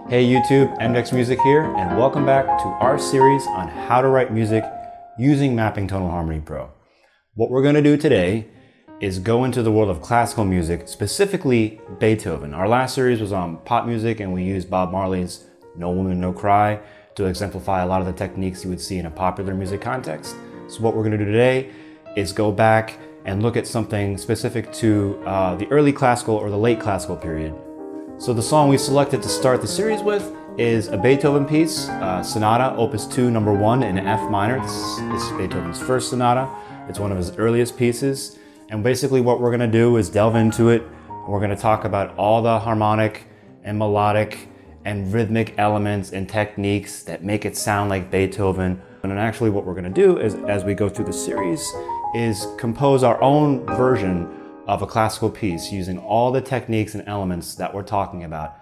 Hey YouTube, mDecks Music here, and welcome back to our series on how to write music using mapping Tonal Harmony Pro. What we're going to do today is go into the world of classical music, specifically Beethoven. Our last series was on pop music and we used Bob Marley's No Woman, No Cry to exemplify a lot of the techniques you would see in a popular music context. So what we're going to do today is go back and look at something specific to the early classical or the late classical period. So the song we selected to start the series with is a Beethoven piece, Sonata Op.2 No.1 in F minor. This is Beethoven's first sonata. It's one of his earliest pieces. And basically what we're gonna do is delve into it. We're gonna talk about all the harmonic and melodic and rhythmic elements and techniques that make it sound like Beethoven. And actually what we're gonna do is, as we go through the series, is compose our own version of a classical piece using all the techniques and elements that we're talking about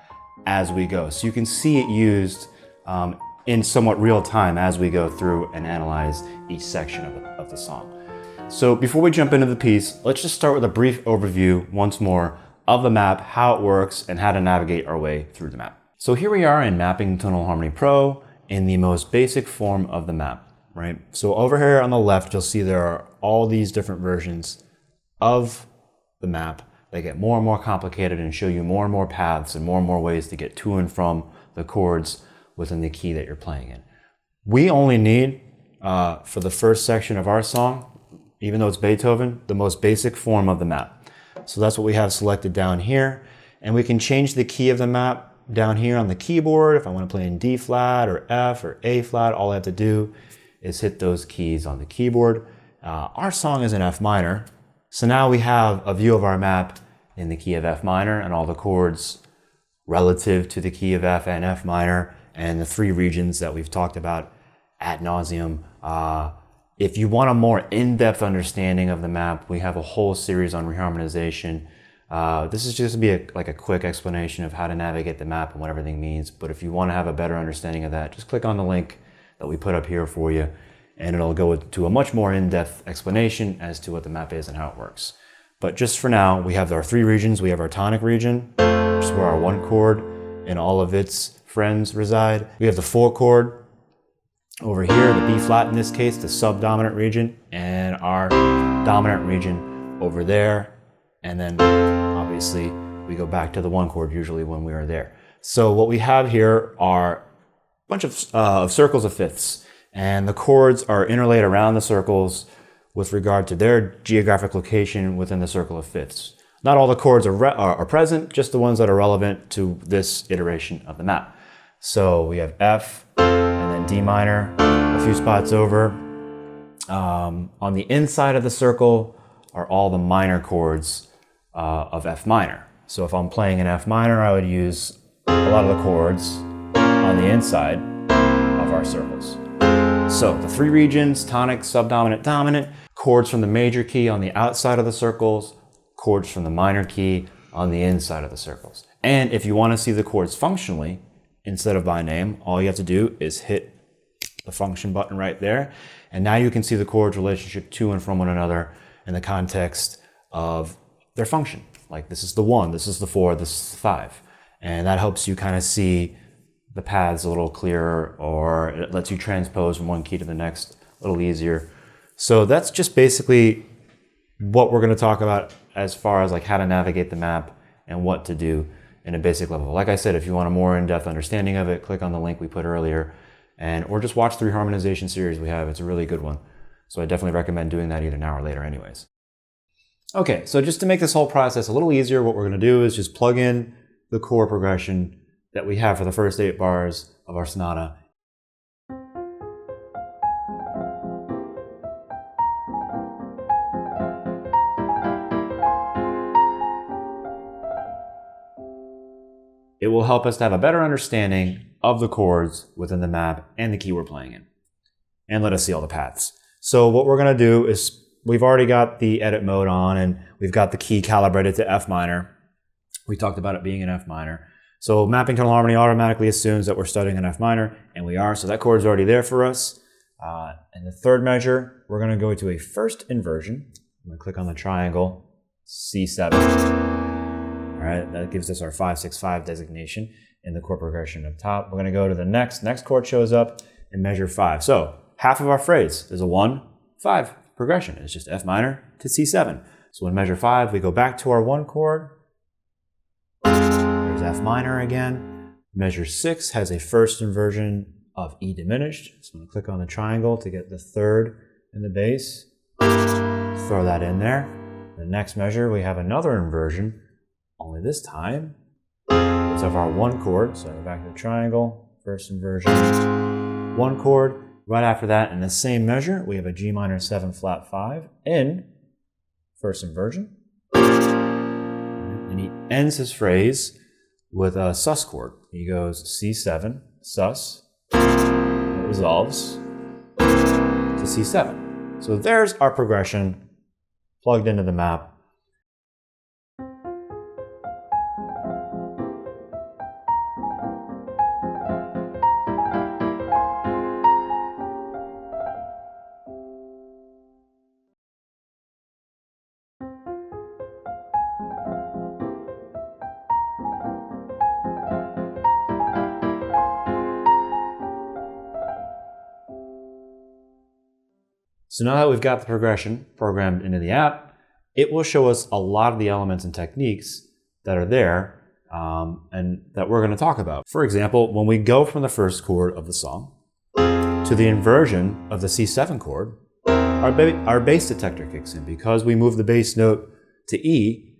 as we go. So you can see it used in somewhat real time as we go through and analyze each section of the song. So before we jump into the piece, let's just start with a brief overview once more of the map, how it works, and how to navigate our way through the map. So here we are in Mapping Tonal Harmony Pro in the most basic form of the map, right? So over here on the left, you'll see there are all these different versions of the map. They get more and more complicated and show you more and more paths and more ways to get to and from the chords within the key that you're playing in. We only need, for the first section of our song, even though it's Beethoven, the most basic form of the map. So that's what we have selected down here. And we can change the key of the map down here on the keyboard. If I want to play in D flat or F or A flat, all I have to do is hit those keys on the keyboard. Our song is in F minor. So now we have a view of our map in the key of F minor and all the chords relative to the key of F and F minor and the three regions that we've talked about ad nauseum. If you want a more in-depth understanding of the map, we have a whole series on reharmonization. This is just going to be like a quick explanation of how to navigate the map and what everything means. But if you want to have a better understanding of that, just click on the link that we put up here for you, and it'll go to a much more in-depth explanation as to what the map is and how it works. But just for now, we have our three regions. We have our tonic region, which is where our one chord and all of its friends reside. We have the four chord over here, the B flat in this case, the subdominant region, and our dominant region over there. And then obviously we go back to the one chord usually when we are there. So what we have here are a bunch of circles of fifths. And the chords are interlaid around the circles with regard to their geographic location within the circle of fifths. Not all the chords are present, just the ones that are relevant to this iteration of the map. So we have F and then D minor, a few spots over. On the inside of the circle are all the minor chords of F minor. So if I'm playing in F minor, I would use a lot of the chords on the inside of our circles. So the three regions, tonic, subdominant, dominant, chords from the major key on the outside of the circles, chords from the minor key on the inside of the circles. And if you want to see the chords functionally, instead of by name, all you have to do is hit the function button right there. And now you can see the chords relationship to and from one another in the context of their function. Like this is the 1, this is the 4, this is the 5. And that helps you kind of see the paths a little clearer, or it lets you transpose from one key to the next a little easier. So that's just basically what we're going to talk about as far as like how to navigate the map and what to do in a basic level. Like I said, if you want a more in-depth understanding of it, click on the link we put earlier, or just watch the reharmonization series we have. It's a really good one. So I definitely recommend doing that either now or later anyways. Okay, so just to make this whole process a little easier, what we're going to do is just plug in the chord progression that we have for the first 8 bars of our sonata. It will help us to have a better understanding of the chords within the map and the key we're playing in, and let us see all the paths. So what we're going to do is, we've already got the edit mode on and we've got the key calibrated to F minor. We talked about it being in F minor. So mapping tonal harmony automatically assumes that we're studying in F minor, and we are, so that chord's already there for us. In the third measure, we're going to go to a first inversion. I'm going to click on the triangle, C7. All right? That gives us our 5-6-5 designation in the chord progression up top. We're going to go to the next chord shows up in measure 5. So half of our phrase is a 1-5 progression. It's just F minor to C7. So in measure 5, we go back to our 1 chord. There's F minor again. Measure 6 has a first inversion of E diminished. So I'm going to click on the triangle to get the 3rd in the bass. Throw that in there. The next measure, we have another inversion, only this time it's of our 1 chord. So back to the triangle, first inversion, 1 chord. Right after that, in the same measure, we have a G minor 7 flat 5 in first inversion. And he ends his phrase with a sus chord. He goes C7, sus, it resolves to C7. So there's our progression plugged into the map. So now that we've got the progression programmed into the app, it will show us a lot of the elements and techniques that are there and that we're going to talk about. For example, when we go from the first chord of the song to the inversion of the C7 chord, our bass detector kicks in. Because we move the bass note to E,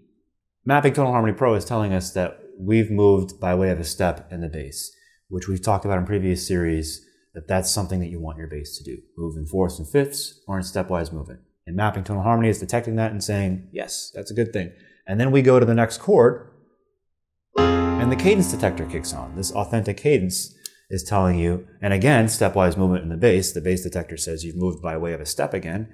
Mapping Tonal Harmony Pro is telling us that we've moved by way of a step in the bass, which we've talked about in previous series, that's something that you want your bass to do. Move in 4ths and 5ths or in stepwise movement. And Mapping Tonal Harmony is detecting that and saying, yes, that's a good thing. And then we go to the next chord and the cadence detector kicks on. This authentic cadence is telling you, and again, stepwise movement in the bass detector says you've moved by way of a step again.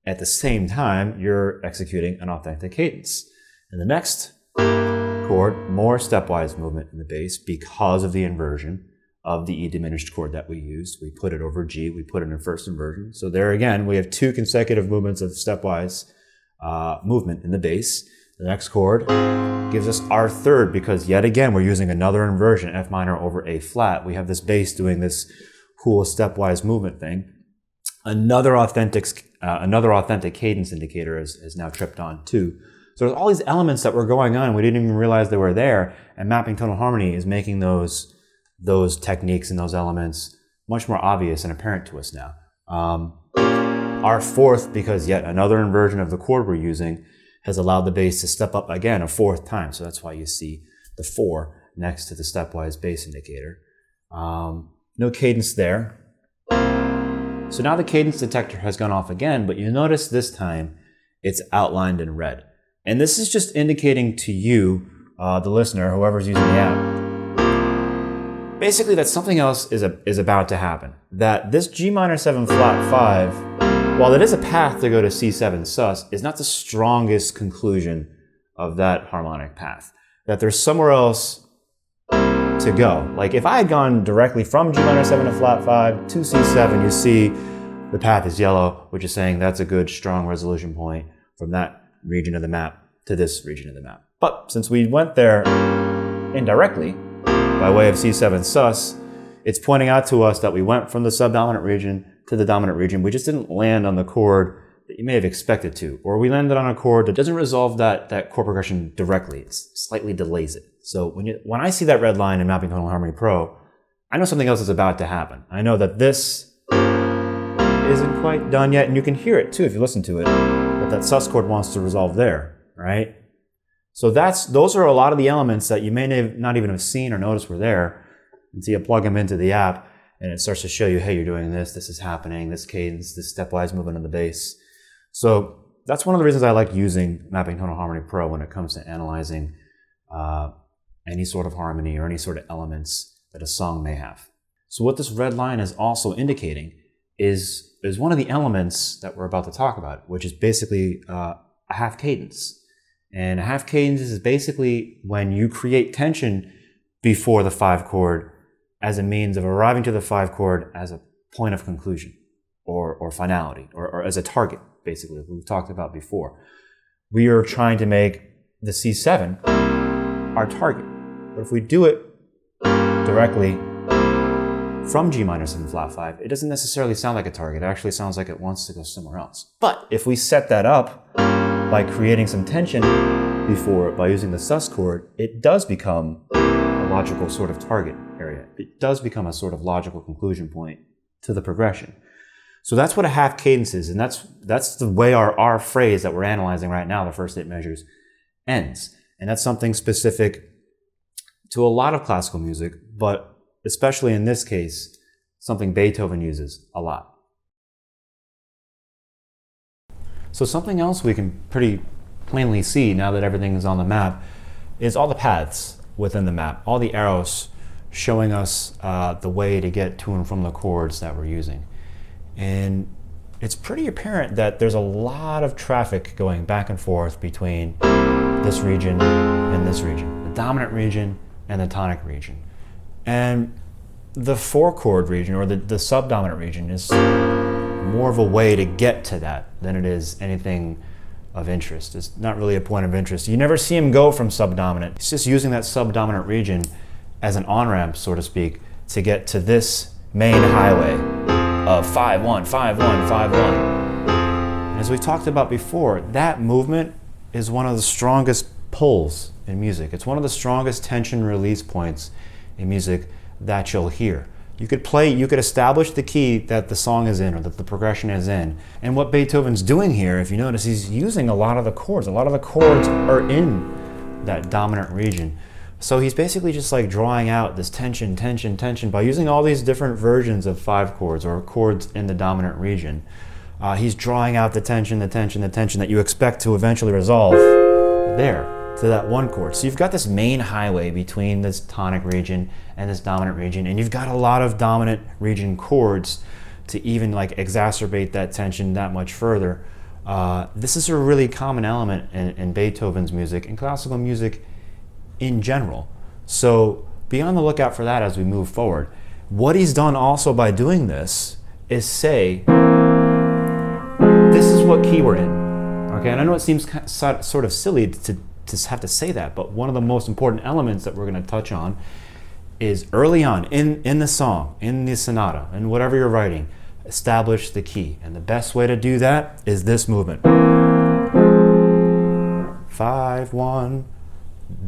At the same time, you're executing an authentic cadence. In the next chord, more stepwise movement in the bass because of the inversion of the E diminished chord that we used. We put it over G, we put it in first inversion. So there again, we have 2 consecutive movements of stepwise movement in the bass. The next chord gives us our 3rd because yet again, we're using another inversion, F minor over A flat. We have this bass doing this cool stepwise movement thing. Another authentic cadence indicator is now tripped on too. So there's all these elements that were going on and we didn't even realize they were there, and Mapping Tonal Harmony is making those techniques and those elements much more obvious and apparent to us now. Our 4th, because yet another inversion of the chord we're using, has allowed the bass to step up again a 4th time. So that's why you see the 4 next to the stepwise bass indicator. No cadence there. So now the cadence detector has gone off again, but you notice this time it's outlined in red. And this is just indicating to you, the listener, whoever's using the app, basically that something else is about to happen. That this G minor 7 flat 5, while it is a path to go to C7 sus, is not the strongest conclusion of that harmonic path. That there's somewhere else to go. Like if I had gone directly from G minor 7 to flat 5 to C7, you see the path is yellow, which is saying that's a good strong resolution point from that region of the map to this region of the map. But since we went there indirectly, by way of C7 sus, it's pointing out to us that we went from the subdominant region to the dominant region. We just didn't land on the chord that you may have expected to, or we landed on a chord that doesn't resolve that chord progression directly. It slightly delays it. So when I see that red line in Mapping Tonal Harmony Pro, I know something else is about to happen. I know that this isn't quite done yet, and you can hear it too if you listen to it, that sus chord wants to resolve there, right? So those are a lot of the elements that you may not even have seen or noticed were there until you plug them into the app and it starts to show you, hey, you're doing this is happening, this cadence, this stepwise movement of the bass. So that's one of the reasons I like using Mapping Tonal Harmony Pro when it comes to analyzing any sort of harmony or any sort of elements that a song may have. So what this red line is also indicating is one of the elements that we're about to talk about, which is basically a half cadence. And a half cadence is basically when you create tension before the 5 chord as a means of arriving to the 5 chord as a point of conclusion or finality or as a target, basically, we've talked about before. We are trying to make the C7 our target. But if we do it directly from G minor 7 flat 5, it doesn't necessarily sound like a target. It actually sounds like it wants to go somewhere else. But if we set that up by creating some tension before it, by using the sus chord, it does become a logical sort of target area. It does become a sort of logical conclusion point to the progression. So that's what a half cadence is, and that's the way our phrase that we're analyzing right now, the first 8 measures, ends. And that's something specific to a lot of classical music, but especially in this case, something Beethoven uses a lot. So something else we can pretty plainly see now that everything is on the map is all the paths within the map, all the arrows showing us the way to get to and from the chords that we're using. And it's pretty apparent that there's a lot of traffic going back and forth between this region and this region, the dominant region and the tonic region. And the 4-chord region, or the subdominant region, is more of a way to get to that than it is anything of interest. It's not really a point of interest. You never see him go from subdominant. He's just using that subdominant region as an on-ramp, so to speak, to get to this main highway of 5-1, 5-1, 5-1. As we talked about before, that movement is one of the strongest pulls in music. It's one of the strongest tension release points in music that you'll hear. You could establish the key that the song is in or that the progression is in. And what Beethoven's doing here, if you notice, he's using a lot of the chords. A lot of the chords are in that dominant region. So he's basically just like drawing out this tension, tension, tension by using all these different versions of 5 chords or chords in the dominant region. He's drawing out the tension, the tension, the tension that you expect to eventually resolve there to that 1 chord. So you've got this main highway between this tonic region and this dominant region, and you've got a lot of dominant region chords to even like exacerbate that tension that much further. This is a really common element in Beethoven's music and classical music in general. So be on the lookout for that as we move forward. What he's done also by doing this is say, this is what key we're in. Okay, and I know it seems sort of silly to have to say that, but one of the most important elements that we're going to touch on is early on in the song, in the sonata, in whatever you're writing, establish the key. And the best way to do that is this movement. 5-1,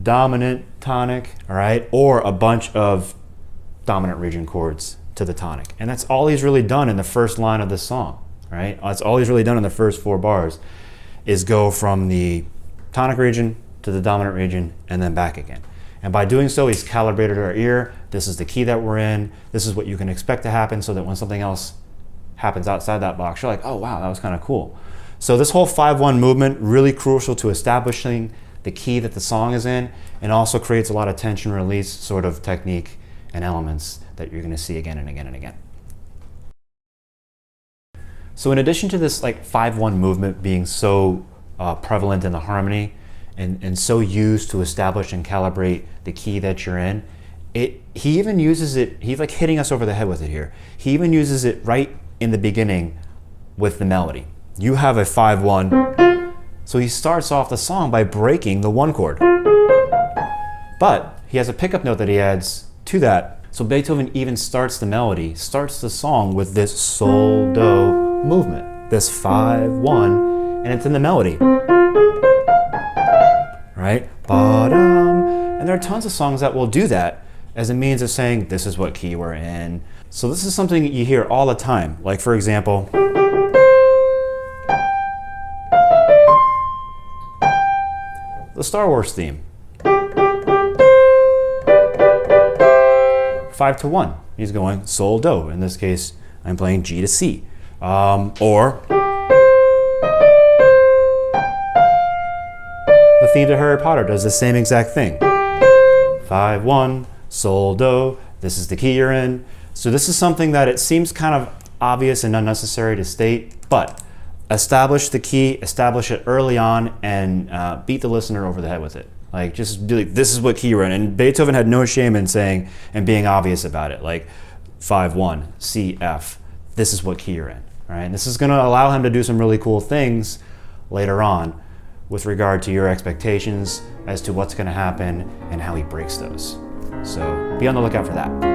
dominant, tonic, all right? Or a bunch of dominant region chords to the tonic. And that's all he's really done in the first line of the song, right? That's all he's really done in the first 4 bars is go from the tonic region to the dominant region and then back again. And by doing so, he's calibrated our ear. This is the key that we're in. This is what you can expect to happen, so that when something else happens outside that box, you're like, oh wow, that was kind of cool. So this whole 5-1 movement, really crucial to establishing the key that the song is in, and also creates a lot of tension release sort of technique and elements that you're going to see again and again and again. So in addition to this like 5-1 movement being so prevalent in the harmony and so used to establish and calibrate the key that you're in, he even uses it, he's like hitting us over the head with it here. He even uses it right in the beginning with the melody. You have a 5-1, so he starts off the song by breaking the 1 chord. But he has a pickup note that he adds to that. So Beethoven even starts the melody, starts the song with this sol-do movement, this 5-1, and it's in the melody. Right? Ba-dum. And there are tons of songs that will do that as a means of saying, this is what key we're in. So this is something that you hear all the time. Like for example, the Star Wars theme. 5-1. He's going sol do. In this case, I'm playing G to C. Or the theme to Harry Potter does the same exact thing. 5-1, sol do. This is the key you're in. So this is something that it seems kind of obvious and unnecessary to state, but establish the key, establish it early on, and beat the listener over the head with it. Like, just do like, this is what key you're in. And Beethoven had no shame in saying and being obvious about it. Like 5-1, C, F. This is what key you're in. All right? And this is going to allow him to do some really cool things later on with regard to your expectations as to what's going to happen and how he breaks those. So be on the lookout for that.